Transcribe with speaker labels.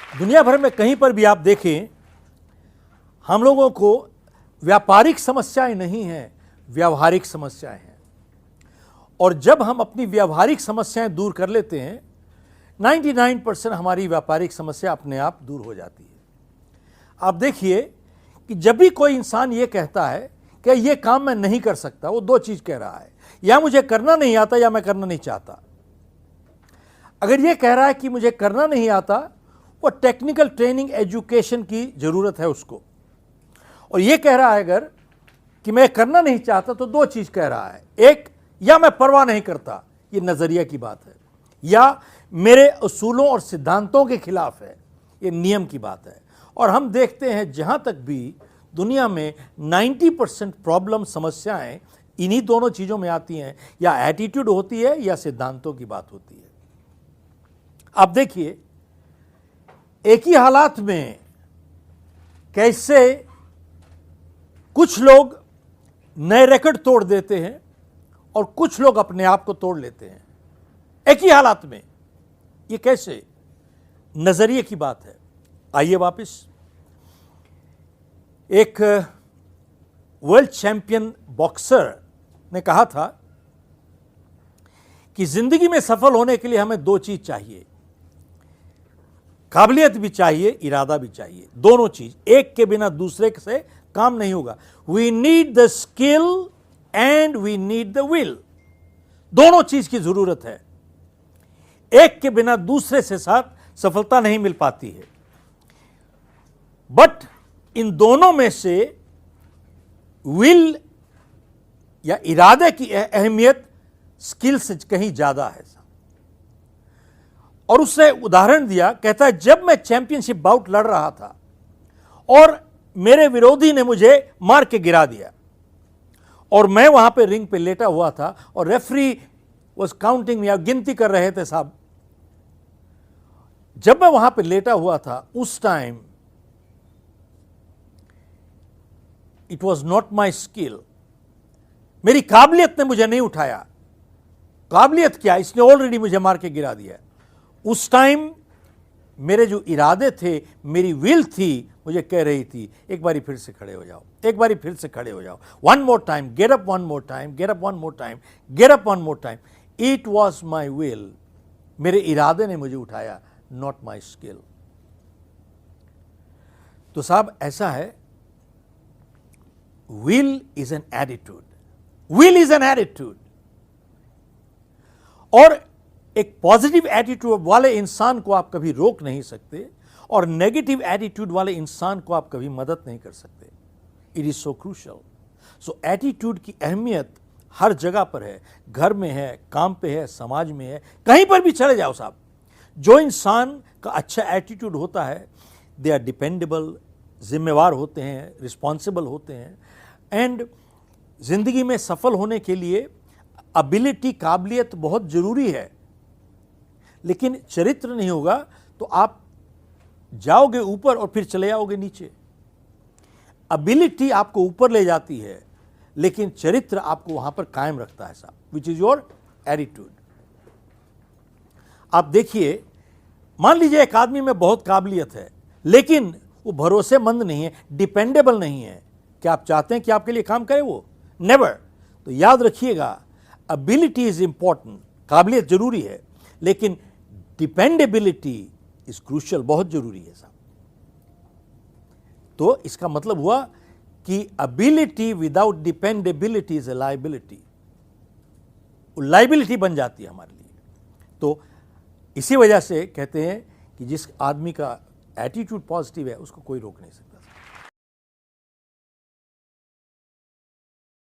Speaker 1: दुनिया भर में कहीं पर भी आप देखें, हम लोगों को व्यापारिक समस्याएं नहीं हैं, व्यावहारिक समस्याएं हैं। और जब हम अपनी व्यावहारिक समस्याएं दूर कर लेते हैं, 99% हमारी व्यापारिक समस्या अपने आप दूर हो जाती है। आप देखिए कि जब भी कोई इंसान ये कहता है कि ये काम मैं नहीं कर सकता, वो दो चीज़ कह रहा है, या मुझे करना नहीं आता या मैं करना नहीं चाहता। अगर ये कह रहा है कि मुझे करना नहीं आता, वो टेक्निकल ट्रेनिंग एजुकेशन की ज़रूरत है उसको। और ये कह रहा है अगर कि मैं करना नहीं चाहता, तो दो चीज़ कह रहा है, एक, या मैं परवाह नहीं करता, ये नज़रिया की बात है, या मेरे उसूलों और सिद्धांतों के खिलाफ है, ये नियम की बात है। और हम देखते हैं जहाँ तक भी दुनिया में 90% प्रॉब्लम, समस्याएं इन्हीं दोनों चीज़ों में आती हैं, या एटीट्यूड होती है या सिद्धांतों की बात होती है। आप देखिए एक ही हालात में कैसे कुछ लोग नए रिकॉर्ड तोड़ देते हैं और कुछ लोग अपने आप को तोड़ लेते हैं एक ही हालात में। ये कैसे? नजरिए की बात है। आइए वापस, एक वर्ल्ड चैंपियन बॉक्सर ने कहा था कि जिंदगी में सफल होने के लिए हमें दो चीज चाहिए, काबिलियत भी चाहिए, इरादा भी चाहिए, दोनों चीज। एक के बिना दूसरे से काम नहीं होगा। We need the skill and we need the will. दोनों चीज की जरूरत है, एक के बिना दूसरे से साथ सफलता नहीं मिल पाती है। बट इन दोनों में से विल या इरादे की अहमियत स्किल से कहीं ज्यादा है। और उसने उदाहरण दिया, कहता है जब मैं चैंपियनशिप बाउट लड़ रहा था और मेरे विरोधी ने मुझे मार के गिरा दिया और मैं वहां पे रिंग पे लेटा हुआ था और रेफरी वाज काउंटिंग या गिनती कर रहे थे साहब। जब मैं वहां पे लेटा हुआ था उस time it was not my skill, मेरी काबिलियत ने मुझे नहीं उठाया। काबिलियत क्या, इसने ऑलरेडी मुझे मार के गिरा दिया। उस टाइम मेरे जो इरादे थे, मेरी विल थी, मुझे कह रही थी एक बारी फिर से खड़े हो जाओ, एक बारी फिर से खड़े हो जाओ, one more time, get up one more time, get up one more time, get up one more time. It was my will, मेरे इरादे ने मुझे उठाया, नॉट माई स्किल। तो साहब ऐसा है, will is an attitude, will is an attitude. और एक पॉजिटिव एटीट्यूड वाले इंसान को आप कभी रोक नहीं सकते और नेगेटिव एटीट्यूड वाले इंसान को आप कभी मदद नहीं कर सकते। It is so crucial. So attitude की अहमियत हर जगह पर है, घर में है, काम पे है, समाज में है, कहीं पर भी चले जाओ साहब। जो इंसान का अच्छा एटीट्यूड होता है, दे आर डिपेंडेबल, जिम्मेवार होते हैं, रिस्पॉन्सिबल होते हैं। एंड जिंदगी में सफल होने के लिए एबिलिटी, काबिलियत बहुत जरूरी है, लेकिन चरित्र नहीं होगा तो आप जाओगे ऊपर और फिर चले जाओगे नीचे। एबिलिटी आपको ऊपर ले जाती है, लेकिन चरित्र आपको वहां पर कायम रखता है साहब, विच इज योर एटीट्यूड। आप देखिए, मान लीजिए एक आदमी में बहुत काबिलियत है, लेकिन वो भरोसेमंद नहीं है, डिपेंडेबल नहीं है। क्या आप चाहते हैं कि आपके लिए काम करे वो? नेवर। तो याद रखिएगा, एबिलिटी इज इंपॉर्टेंट, काबिलियत जरूरी है, लेकिन डिपेंडेबिलिटी इज क्रूशियल, बहुत जरूरी है साहब। तो इसका मतलब हुआ कि ability without dependability is a liability, liability बन जाती है हमारे लिए। तो इसी वजह से कहते हैं कि जिस आदमी का एटीट्यूड पॉजिटिव है उसको कोई रोक नहीं सकता।